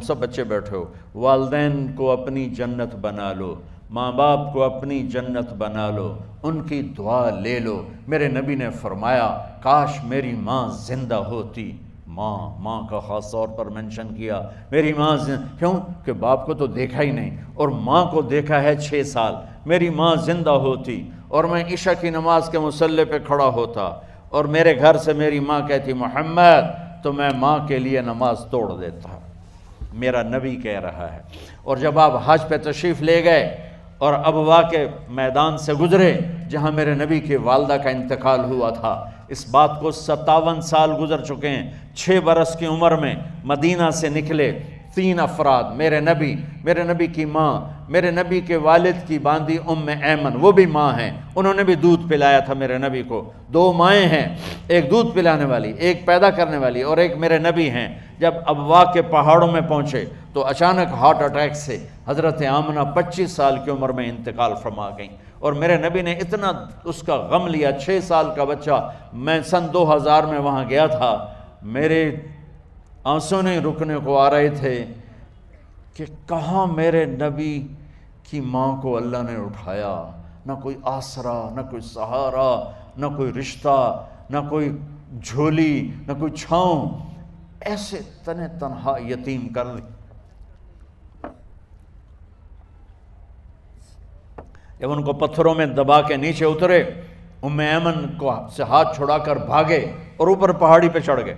سب بچے بیٹھے ہو، والدین کو اپنی جنت بنا لو، ماں باپ کو اپنی جنت بنا لو، ان کی دعا لے لو۔ میرے نبی نے فرمایا کاش میری ماں زندہ ہوتی۔ ماں کا خاص طور پر منشن کیا، میری ماں کیوں کہ باپ کو تو دیکھا ہی نہیں، اور ماں کو دیکھا ہے 6 سال۔ میری ماں زندہ ہوتی اور میں عشاء کی نماز کے مصلی پہ کھڑا ہوتا اور میرے گھر سے میری ماں کہتی محمد، تو میں ماں کے لیے نماز توڑ دیتا۔ میرا نبی کہہ رہا ہے۔ اور جب آپ حج پہ تشریف لے گئے اور ابوا کے میدان سے گزرے جہاں میرے نبی کی والدہ کا انتقال ہوا تھا، اس بات کو 57 سال گزر چکے ہیں۔ 6 برس کی عمر میں مدینہ سے نکلے 3 افراد، میرے نبی کی ماں، میرے نبی کے والد کی باندی ام ایمن، وہ بھی ماں ہیں، انہوں نے بھی دودھ پلایا تھا میرے نبی کو۔ 2 مائیں ہیں، ایک دودھ پلانے والی، ایک پیدا کرنے والی، اور ایک میرے نبی ہیں۔ جب ابوا کے پہاڑوں میں پہنچے تو اچانک ہارٹ اٹیک سے حضرت آمنہ 25 سال کی عمر میں انتقال فرما گئیں، اور میرے نبی نے اتنا اس کا غم لیا۔ 6 سال کا بچہ، میں سن 2000 میں وہاں گیا تھا، میرے آنسوں نہیں رکنے کو آ رہے تھے کہ کہاں میرے نبی کی ماں کو اللہ نے اٹھایا، نہ کوئی آسرا، نہ کوئی سہارا، نہ کوئی رشتہ، نہ کوئی جھولی، نہ کوئی چھاؤں، ایسے تنہا یتیم کر دی۔ جب ان کو پتھروں میں دبا کے نیچے اترے، ام ایمن کو سے ہاتھ چھڑا کر بھاگے اور اوپر پہاڑی پہ چڑھ گئے۔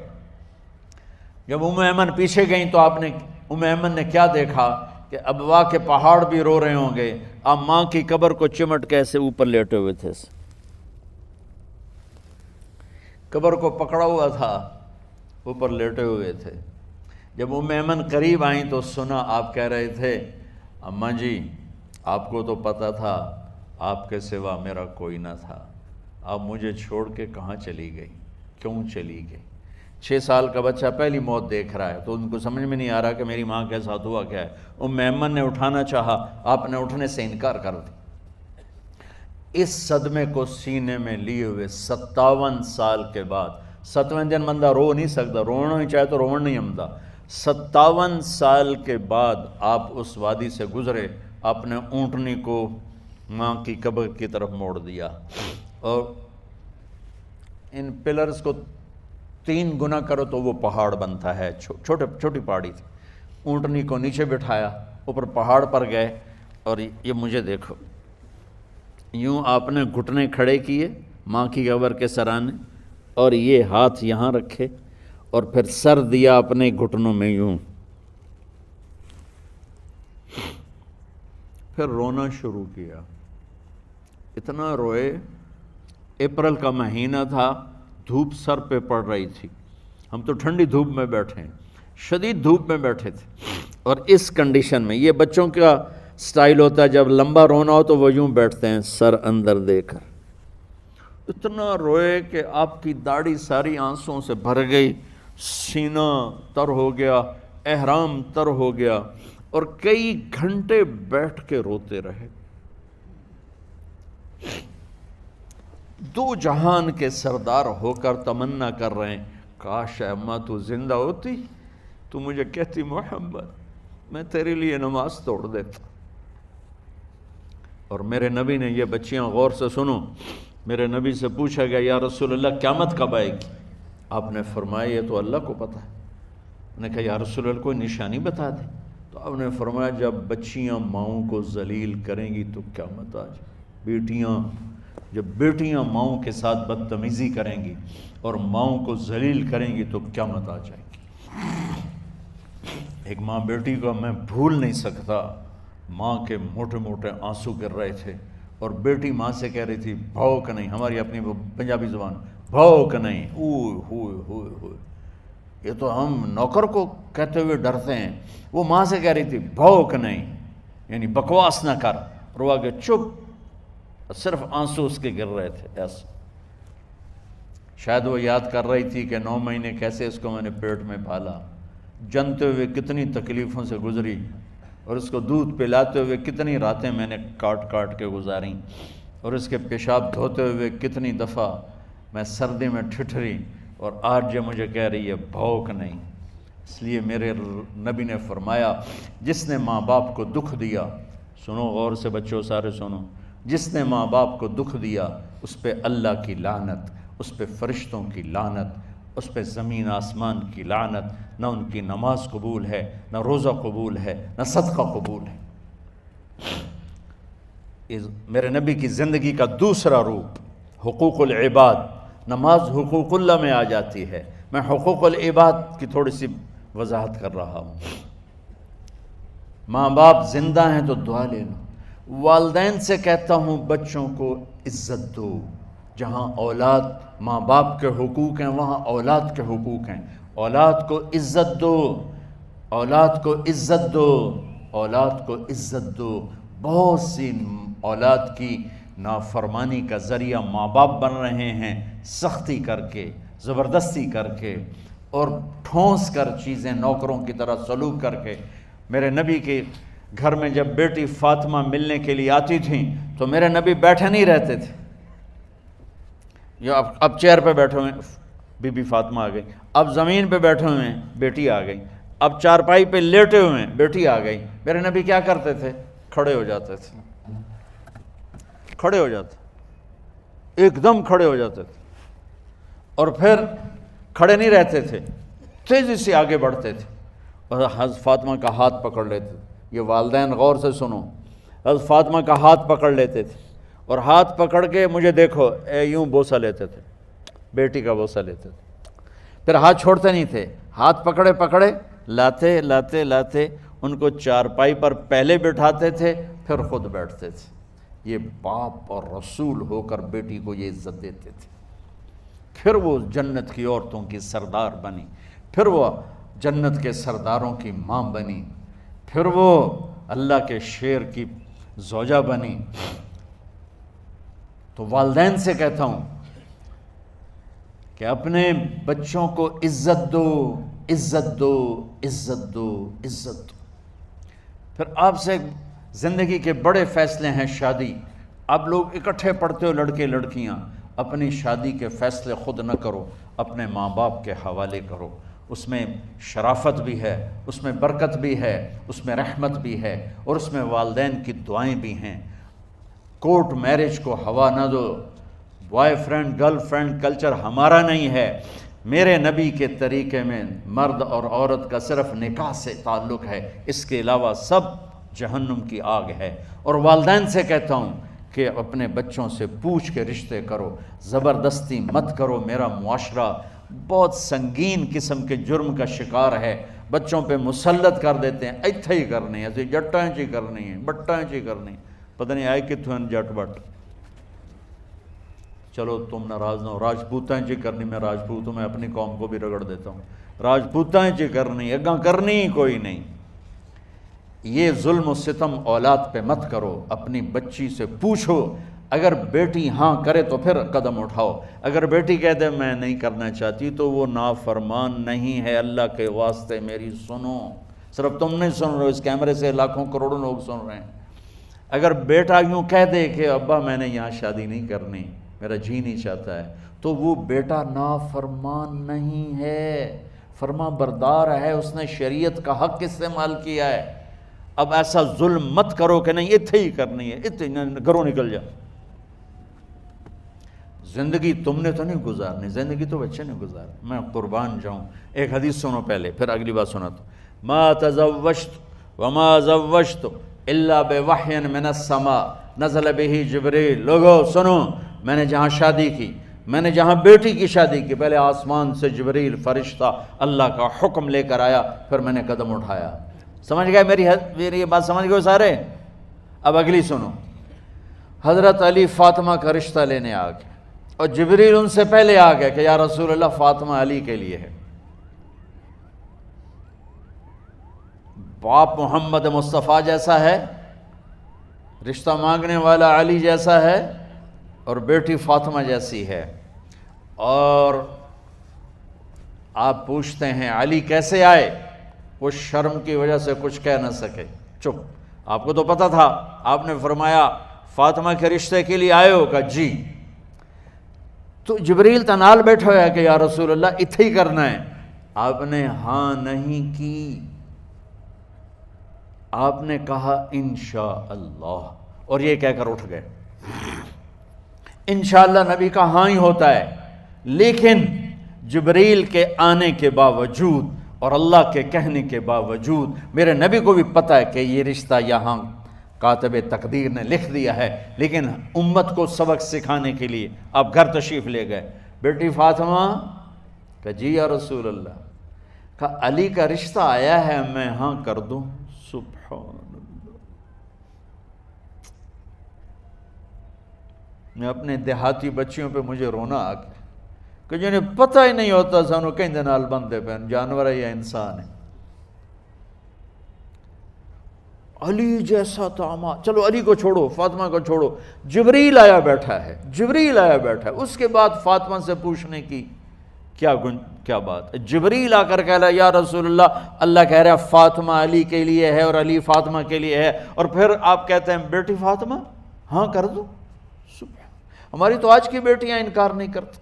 جب ام ایمن پیچھے گئیں تو ام ایمن نے کیا دیکھا کہ ابوا کے پہاڑ بھی رو رہے ہوں گے، آپ ماں کی قبر کو چمٹ کے ایسے اوپر لیٹے ہوئے تھے، قبر کو پکڑا ہوا تھا، اوپر لیٹے ہوئے تھے۔ جب ام ایمن قریب آئیں تو سنا آپ کہہ رہے تھے اماں جی آپ کو تو پتہ تھا آپ کے سوا میرا کوئی نہ تھا، آپ مجھے چھوڑ کے کہاں چلی گئی، کیوں چلی گئی؟ 6 سال کا بچہ پہلی موت دیکھ رہا ہے تو ان کو سمجھ میں نہیں آ رہا کہ میری ماں کے ساتھ ہوا کیا ہے۔ ام ایمن نے اٹھانا چاہا، آپ نے اٹھنے سے انکار کر دی۔ اس صدمے کو سینے میں لیے ہوئے 57 سال کے بعد، 7ویں دن بندہ رو نہیں سکتا، رونا ہی چاہے تو رونا نہیں آمدا، 57 سال کے بعد آپ اس وادی سے گزرے، آپ نے اونٹنی کو ماں کی قبر کی طرف موڑ دیا، اور ان پلرز کو 3 گنا کرو تو وہ پہاڑ بنتا ہے، چھوٹی پہاڑی تھی۔ اونٹنی کو نیچے بٹھایا، اوپر پہاڑ پر گئے، اور یہ مجھے دیکھو، یوں آپ نے گھٹنے کھڑے کیے ماں کی قبر کے سرانے، اور یہ ہاتھ یہاں رکھے، اور پھر سر دیا اپنے گھٹنوں میں یوں، پھر رونا شروع کیا۔ اتنا روئے، اپریل کا مہینہ تھا، دھوپ سر پہ پڑ رہی تھی، ہم تو ٹھنڈی دھوپ میں بیٹھے ہیں، شدید دھوپ میں بیٹھے تھے، اور اس کنڈیشن میں یہ بچوں کا سٹائل ہوتا ہے جب لمبا رونا ہو تو وہ یوں بیٹھتے ہیں سر اندر دے کر۔ اتنا روئے کہ آپ کی داڑھی ساری آنسوں سے بھر گئی، سینہ تر ہو گیا، احرام تر ہو گیا، اور کئی گھنٹے بیٹھ کے روتے رہے۔ 2 جہان کے سردار ہو کر تمنا کر رہے ہیں کاش اماں تو زندہ ہوتی، تو مجھے کہتی محمد میں تیرے لیے نماز توڑ دیتا۔ اور میرے نبی نے، یہ بچیاں غور سے سنو، میرے نبی سے پوچھا گیا یا رسول اللہ قیامت کب آئے گی؟ آپ نے فرمایا یہ تو اللہ کو پتہ ہے۔ میں نے کہا یا رسول اللہ کوئی نشانی بتا دیں، تو آپ نے فرمایا جب بچیاں ماؤں کو ذلیل کریں گی تو قیامت آ جائے۔ جب بیٹیاں ماؤں کے ساتھ بدتمیزی کریں گی اور ماؤں کو ذلیل کریں گی تو قیامت آ جائے گی۔ ایک ماں بیٹی کو میں بھول نہیں سکتا، ماں کے موٹے موٹے آنسو گر رہے تھے، اور بیٹی ماں سے کہہ رہی تھی بھوک نہیں، ہماری اپنی پنجابی زبان، بھوک نہیں، اوہ ہوئے ہوئے ہوئے، یہ تو ہم نوکر کو کہتے ہوئے ڈرتے ہیں، وہ ماں سے کہہ رہی تھی بھوک نہیں، یعنی بکواس نہ کر، اور وہ آگے چپ، صرف آنسو اس کے گر رہے تھے ایسا۔ شاید وہ یاد کر رہی تھی کہ 9 مہینے کیسے اس کو میں نے پیٹ میں پالا، جنتے ہوئے کتنی تکلیفوں سے گزری، اور اس کو دودھ پلاتے ہوئے کتنی راتیں میں نے کاٹ کاٹ کے گزاریں، اور اس کے پیشاب دھوتے ہوئے کتنی دفعہ میں سردی میں ٹھٹھری، اور آج جو مجھے کہہ رہی ہے بھوک نہیں۔ اس لیے میرے نبی نے فرمایا جس نے ماں باپ کو دکھ دیا، سنو غور سے بچوں سارے سنو، جس نے ماں باپ کو دکھ دیا اس پہ اللہ کی لعنت، اس پہ فرشتوں کی لعنت، اس پہ زمین آسمان کی لعنت، نہ ان کی نماز قبول ہے، نہ روزہ قبول ہے، نہ صدقہ قبول ہے۔ میرے نبی کی زندگی کا دوسرا روپ حقوق العباد، نماز حقوق اللہ میں آ جاتی ہے، میں حقوق العباد کی تھوڑی سی وضاحت کر رہا ہوں۔ ماں باپ زندہ ہیں تو دعا لے لو۔ والدین سے کہتا ہوں بچوں کو عزت دو، جہاں اولاد ماں باپ کے حقوق ہیں وہاں اولاد کے حقوق ہیں، اولاد کو عزت دو، اولاد کو عزت دو، اولاد کو عزت دو۔ بہت سی اولاد کی نافرمانی کا ذریعہ ماں باپ بن رہے ہیں، سختی کر کے، زبردستی کر کے اور ٹھونس کر چیزیں، نوکروں کی طرح سلوک کر کے۔ میرے نبی کے گھر میں جب بیٹی فاطمہ ملنے کے لیے آتی تھیں تو میرے نبی بیٹھے نہیں رہتے تھے، یا اب چیئر پہ بیٹھے ہوئے بی بی فاطمہ آ گئی، اب زمین پہ بیٹھے ہوئے ہیں بیٹی آ گئی، اب چارپائی پہ لیٹے ہوئے ہیں بیٹی آ گئی۔ میرے نبی کیا کرتے تھے؟ کھڑے ہو جاتے تھے، کھڑے ہو جاتے، ایک دم کھڑے ہو جاتے تھے، اور پھر کھڑے نہیں رہتے تھے، تیزی سے آگے بڑھتے تھے اور حضرت فاطمہ کا ہاتھ پکڑ لیتے تھے۔ یہ والدین غور سے سنو، حضرت فاطمہ کا ہاتھ پکڑ لیتے تھے اور ہاتھ پکڑ کے مجھے دیکھو یوں بوسہ لیتے تھے، بیٹی کا بوسہ لیتے تھے، پھر ہاتھ چھوڑتے نہیں تھے، ہاتھ پکڑے پکڑے لاتے لاتے لاتے ان کو چارپائی پر پہلے بٹھاتے تھے پھر خود بیٹھتے تھے۔ یہ باپ اور رسول ہو کر بیٹی کو یہ عزت دیتے تھے۔ پھر وہ جنت کی عورتوں کی سردار بنی، پھر وہ جنت کے سرداروں کی ماں بنی، پھر وہ اللہ کے شیر کی زوجہ بنی۔ تو والدین سے کہتا ہوں کہ اپنے بچوں کو عزت دو، عزت دو، عزت دو، عزت دو۔ پھر آپ سے زندگی کے بڑے فیصلے ہیں شادی۔ اب لوگ اکٹھے پڑھتے ہو لڑکے لڑکیاں، اپنی شادی کے فیصلے خود نہ کرو، اپنے ماں باپ کے حوالے کرو۔ اس میں شرافت بھی ہے، اس میں برکت بھی ہے، اس میں رحمت بھی ہے، اور اس میں والدین کی دعائیں بھی ہیں۔ کورٹ میرج کو ہوا نہ دو، boyfriend girlfriend culture ہمارا نہیں ہے۔ میرے نبی کے طریقے میں مرد اور عورت کا صرف نکاح سے تعلق ہے، اس کے علاوہ سب جہنم کی آگ ہے۔ اور والدین سے کہتا ہوں کہ اپنے بچوں سے پوچھ کے رشتے کرو، زبردستی مت کرو۔ میرا معاشرہ بہت سنگین قسم کے جرم کا شکار ہے، بچوں پہ مسلط کر دیتے ہیں، ایتھے ہی کرنی ہے، جٹائیں چی کرنی ہے، بٹائیں چی کرنی ہے، پتہ نہیں آئے کتوں جٹ بٹ۔ چلو تم ناراض نہ ہو، راجپوتائیں چی کرنی، میں راجپوت ہوں، میں اپنی قوم کو بھی رگڑ دیتا ہوں، راجپوتائیں چی کرنی، اگاں کرنی ہی کوئی نہیں۔ یہ ظلم و ستم اولاد پہ مت کرو، اپنی بچی سے پوچھو، اگر بیٹی ہاں کرے تو پھر قدم اٹھاؤ، اگر بیٹی کہہ دے میں نہیں کرنا چاہتی تو وہ نافرمان نہیں ہے۔ اللہ کے واسطے میری سنو، صرف تم نہیں سن رہے ہو، اس کیمرے سے لاکھوں کروڑوں لوگ سن رہے ہیں۔ اگر بیٹا یوں کہہ دے کہ ابا میں نے یہاں شادی نہیں کرنی، میرا جی نہیں چاہتا ہے، تو وہ بیٹا نافرمان نہیں ہے، فرما بردار ہے، اس نے شریعت کا حق استعمال کیا ہے۔ اب ایسا ظلم مت کرو کہ نہیں اتھے ہی کرنی ہے، اتھے گھروں نکل جا۔ زندگی تم نے تو نہیں گزارنی، زندگی تو بچے نے گزارنی۔ میں قربان جاؤں، ایک حدیث سنو پہلے پھر اگلی بات سناتا ہوں۔ ما تزوجت وما زوجت الا بوحی من السماء نزل به جبریل۔ لوگو سنو، میں نے جہاں شادی کی، میں نے جہاں بیٹی کی شادی کی، پہلے آسمان سے جبریل فرشتہ اللہ کا حکم لے کر آیا، پھر میں نے قدم اٹھایا۔ سمجھ گئے میری یہ بات؟ سمجھ گئے سارے؟ اب اگلی سنو۔ حضرت علی فاطمہ کا رشتہ لینے آ گئے اور جبریل ان سے پہلے آ گئے کہ یا رسول اللہ فاطمہ علی کے لیے ہے۔ باپ محمد مصطفیٰ جیسا ہے، رشتہ مانگنے والا علی جیسا ہے، اور بیٹی فاطمہ جیسی ہے۔ اور آپ پوچھتے ہیں علی کیسے آئے؟ وہ شرم کی وجہ سے کچھ کہہ نہ سکے، چپ۔ آپ کو تو پتہ تھا، آپ نے فرمایا فاطمہ کے رشتے کے لیے آئے ہو؟ کہا جی۔ تو جبریل تنال بیٹھا ہوا ہے کہ یا رسول اللہ اتھے ہی کرنا ہے۔ آپ نے ہاں نہیں کی، آپ نے کہا انشاءاللہ، اور یہ کہہ کر اٹھ گئے۔ انشاءاللہ نبی کا ہاں ہی ہوتا ہے، لیکن جبریل کے آنے کے باوجود اور اللہ کے کہنے کے باوجود میرے نبی کو بھی پتہ ہے کہ یہ رشتہ یہاں کاتب تقدیر نے لکھ دیا ہے، لیکن امت کو سبق سکھانے کے لیے آپ گھر تشریف لے گئے۔ بیٹی فاطمہ، کہ جی یا رسول اللہ، کہا علی کا رشتہ آیا ہے، میں ہاں کر دوں؟ سبحان اللہ۔ میں اپنے دیہاتی بچیوں پہ مجھے رونا آ گیا کہ جنہیں پتہ ہی نہیں ہوتا سانو کہیں دے نال بندے پہ جانور ہے یا انسان ہے۔ علی جیسا داماد، چلو علی کو چھوڑو، فاطمہ کو چھوڑو، جبریل آیا بیٹھا ہے، جبریل آیا بیٹھا ہے۔ اس کے بعد فاطمہ سے پوچھنے کی کیا بات ہے؟ جبریل آ کر کہہ رہا یا رسول اللہ، اللہ کہہ رہا ہے فاطمہ علی کے لیے ہے اور علی فاطمہ کے لیے ہے، اور پھر آپ کہتے ہیں بیٹی فاطمہ ہاں کر دو۔ ہماری تو آج کی بیٹیاں انکار نہیں کرتی،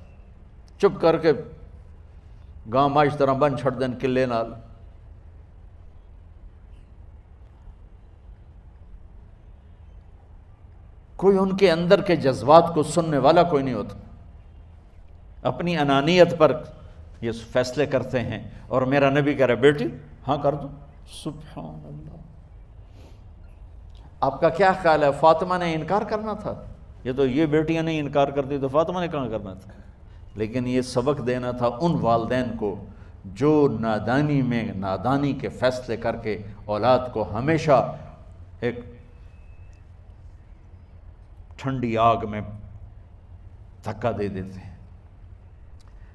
چپ کر کے گاں ماش طرح بن چھڑ دین کلے نال۔ کوئی ان کے اندر کے جذبات کو سننے والا کوئی نہیں ہوتا، اپنی انانیت پر یہ فیصلے کرتے ہیں، اور میرا نبی کہہ رہا بیٹی ہاں کر دو۔ سبحان اللہ۔ آپ کا کیا خیال ہے، فاطمہ نے انکار کرنا تھا؟ یہ بیٹیاں نہیں انکار کرتی تو فاطمہ نے کہاں کرنا تھا؟ لیکن یہ سبق دینا تھا ان والدین کو جو نادانی میں نادانی کے فیصلے کر کے اولاد کو ہمیشہ ایک ٹھنڈی آگ میں دھکا دے دیتے ہیں۔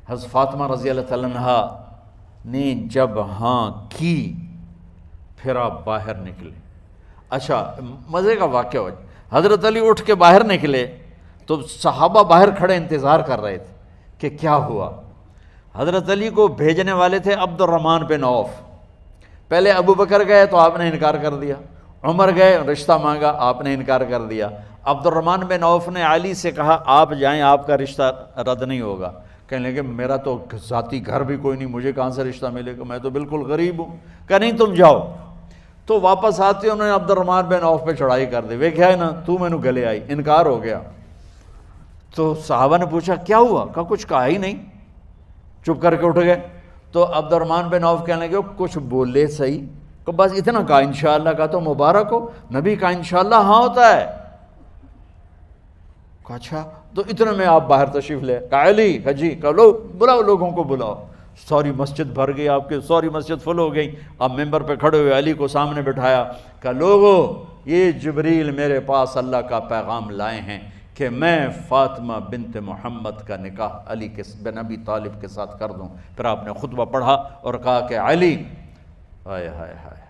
حضرت فاطمہ رضی اللہ تعالیٰ عنہا نے جب ہاں کی، پھر آپ باہر نکلے۔ اچھا مزے کا واقعہ ہو، حضرت علی اٹھ کے باہر نکلے تو صحابہ باہر کھڑے انتظار کر رہے تھے کہ کیا ہوا۔ حضرت علی کو بھیجنے والے تھے عبد الرحمن بن عوف۔ پہلے ابو بکر گئے تو آپ نے انکار کر دیا، عمر گئے رشتہ مانگا، آپ نے انکار کر دیا۔ عبد الرحمن بن عوف نے علی سے کہا آپ جائیں، آپ کا رشتہ رد نہیں ہوگا۔ کہنے لگے میرا تو ذاتی گھر بھی کوئی نہیں، مجھے کہاں سے رشتہ ملے گا، میں تو بالکل غریب ہوں۔ کہا نہیں تم جاؤ۔ تو واپس آتے انہوں نے عبد الرحمن بن عوف پہ چڑھائی کر دی، وہ کیا ہے نا تو میں نے گلے آئی، انکار ہو گیا۔ تو صحابہ نے پوچھا کیا ہوا؟ کہا کچھ کہا ہی نہیں، چپ کر کے اٹھ گئے۔ تو عبد الرحمن بن عوف کہنے لگے کچھ بولے صحیح، کہ بس اتنا کہا انشاءاللہ، کہا تو مبارک ہو، نبی کا انشاءاللہ ہاں ہوتا ہے۔ کہا اچھا، تو اتنے میں آپ باہر تشریف لے۔ کہا علی، کہا جی، کہا لو بلاؤ، لوگوں کو بلاؤ۔ ساری مسجد بھر گئی، آپ کے ساری مسجد فل ہو گئی۔ آپ ممبر پہ کھڑے ہوئے علی کو سامنے بٹھایا، کہا لوگو یہ جبریل میرے پاس اللہ کا پیغام لائے ہیں کہ میں فاطمہ بنت محمد کا نکاح علی بن ابی طالب کے ساتھ کر دوں۔ پھر آپ نے خطبہ پڑھا اور کہا کہ علی، ہائے ہائے ہائے،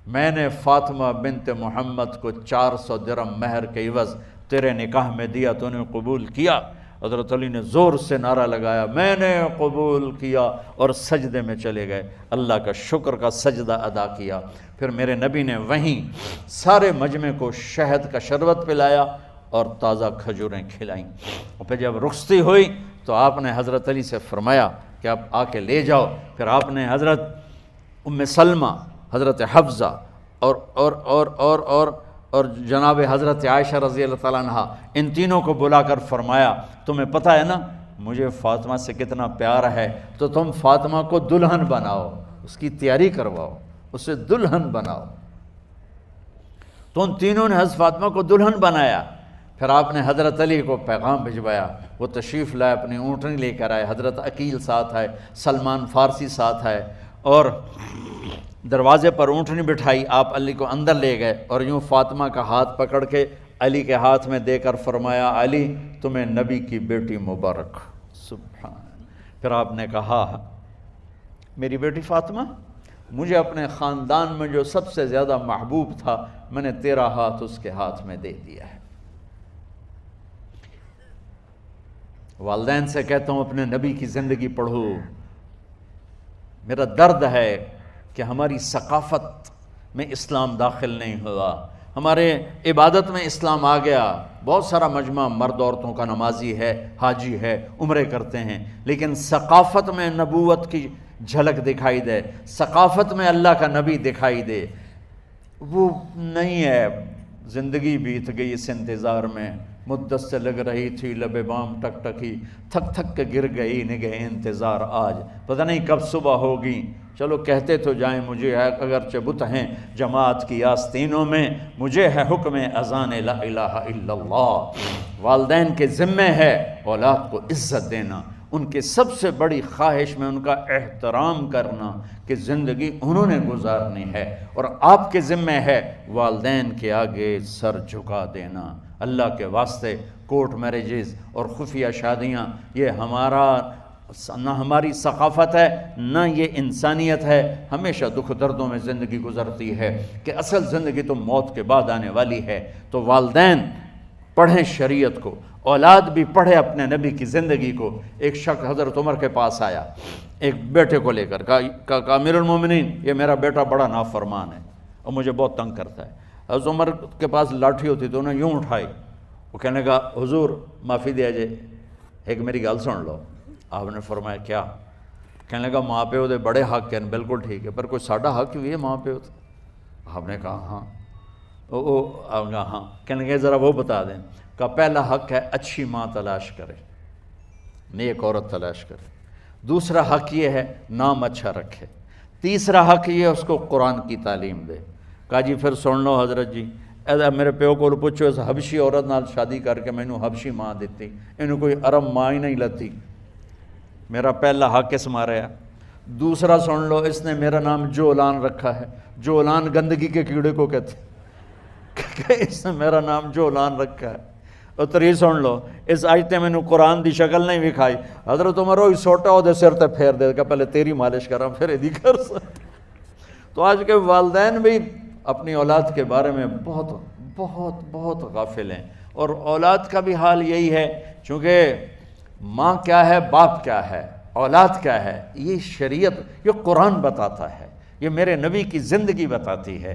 میں نے فاطمہ بنت محمد کو 400 درہم مہر کے عوض تیرے نکاح میں دیا، تو نے قبول کیا؟ حضرت علی نے زور سے نعرہ لگایا میں نے قبول کیا، اور سجدے میں چلے گئے، اللہ کا شکر کا سجدہ ادا کیا۔ پھر میرے نبی نے وہیں سارے مجمع کو شہد کا شربت پلایا اور تازہ کھجوریں کھلائیں، اور پھر جب رخصتی ہوئی تو آپ نے حضرت علی سے فرمایا کہ آپ آ کے لے جاؤ۔ پھر آپ نے حضرت ام سلمہ، حضرت حفصہ اور جناب حضرت عائشہ رضی اللہ تعالیٰ عنہ، ان تینوں کو بلا کر فرمایا تمہیں پتہ ہے نا مجھے فاطمہ سے کتنا پیار ہے، تو تم فاطمہ کو دلہن بناؤ، اس کی تیاری کرواؤ، اسے دلہن بناؤ۔ تو ان تینوں نے حضرت فاطمہ کو دلہن بنایا۔ پھر آپ نے حضرت علی کو پیغام بھجوایا، وہ تشریف لائے، اپنی اونٹنی لے کر آئے، حضرت عقیل ساتھ ہے، سلمان فارسی ساتھ ہے، اور دروازے پر اونٹنی بٹھائی، آپ علی کو اندر لے گئے اور یوں فاطمہ کا ہاتھ پکڑ کے علی کے ہاتھ میں دے کر فرمایا علی تمہیں نبی کی بیٹی مبارک۔ سبحان۔ پھر آپ نے کہا میری بیٹی فاطمہ، مجھے اپنے خاندان میں جو سب سے زیادہ محبوب تھا میں نے تیرا ہاتھ اس کے ہاتھ میں دے دیا ہے۔ والدین سے کہتا ہوں اپنے نبی کی زندگی پڑھو۔ میرا درد ہے کہ ہماری ثقافت میں اسلام داخل نہیں ہوا، ہمارے عبادت میں اسلام آ گیا، بہت سارا مجمع مرد عورتوں کا نمازی ہے، حاجی ہے، عمرے کرتے ہیں، لیکن ثقافت میں نبوت کی جھلک دکھائی دے، ثقافت میں اللہ کا نبی دکھائی دے، وہ نہیں ہے۔ زندگی بیت گئی اس انتظار میں، مدت سے لگ رہی تھی لب بام ٹک ٹکی، تھک تھک کے گر گئی نگہ انتظار آج، پتہ نہیں کب صبح ہوگی۔ چلو کہتے تو جائیں مجھے ہے اگرچہ بت ہیں جماعت کی آستینوں میں، مجھے ہے حکم اذان لا الہ الا اللہ۔ والدین کے ذمے ہے اولاد کو عزت دینا، ان کے سب سے بڑی خواہش میں ان کا احترام کرنا کہ زندگی انہوں نے گزارنی ہے، اور آپ کے ذمے ہے والدین کے آگے سر جھکا دینا۔ اللہ کے واسطے کورٹ میرجز اور خفیہ شادیاں یہ نہ ہماری ثقافت ہے، نہ یہ انسانیت ہے، ہمیشہ دکھ دردوں میں زندگی گزرتی ہے کہ اصل زندگی تو موت کے بعد آنے والی ہے۔ تو والدین پڑھیں شریعت کو، اولاد بھی پڑھے اپنے نبی کی زندگی کو۔ ایک شخص حضرت عمر کے پاس آیا ایک بیٹے کو لے کر، کہا امیر المومنین یہ میرا بیٹا بڑا نافرمان ہے اور مجھے بہت تنگ کرتا ہے۔ حضرت عمر کے پاس لاٹھی ہوتی تو انہیں یوں اٹھائی، وہ کہنے لگا حضور معافی دیا جائے، ایک میری گل سن لو۔ آپ نے فرمایا کیا؟ کہنے لگا ماں پیو دے بڑے حق ہیں، بالکل ٹھیک ہے، پر کوئی ساڈا حق بھی ہے ماں پیو تے؟ آپ نے کہا ہاں۔ آپ نے کہا ہاں۔ کہنے لگے ذرا وہ بتا دیں۔ کہا پہلا حق ہے اچھی ماں تلاش کرے، نیک عورت تلاش کرے۔ دوسرا حق یہ ہے نام اچھا رکھے۔ تیسرا حق یہ ہے اس کو قرآن کی تعلیم دے۔ کہا جی پھر سن لو حضرت جی، میرے پیو کو پوچھو اس حبشی عورت نال شادی کر کے مینوں حبشی ماں دیتی، انہوں کوئی عرب ماں ہی نہیں لتی، میرا پہلا حق اس مارا ہے۔ دوسرا سن لو، اس نے میرا نام جولان رکھا ہے، جولان گندگی کے کیڑے کو کہتے کہ اس نے میرا نام جولان رکھا ہے۔ اور تری سن لو، اس آج تے مینوں قرآن دی شکل نہیں وکھائی، حضرت عمر ہوئی سوٹا ہو دے سر تے پھیر دے کہ پہلے تیری مالش کراں پھر ایدی کر سا۔ تو آج کے والدین بھی اپنی اولاد کے بارے میں بہت بہت بہت غافل ہیں، اور اولاد کا بھی حال یہی ہے، چونکہ ماں کیا ہے، باپ کیا ہے، اولاد کیا ہے، یہ شریعت، یہ قرآن بتاتا ہے، یہ میرے نبی کی زندگی بتاتی ہے۔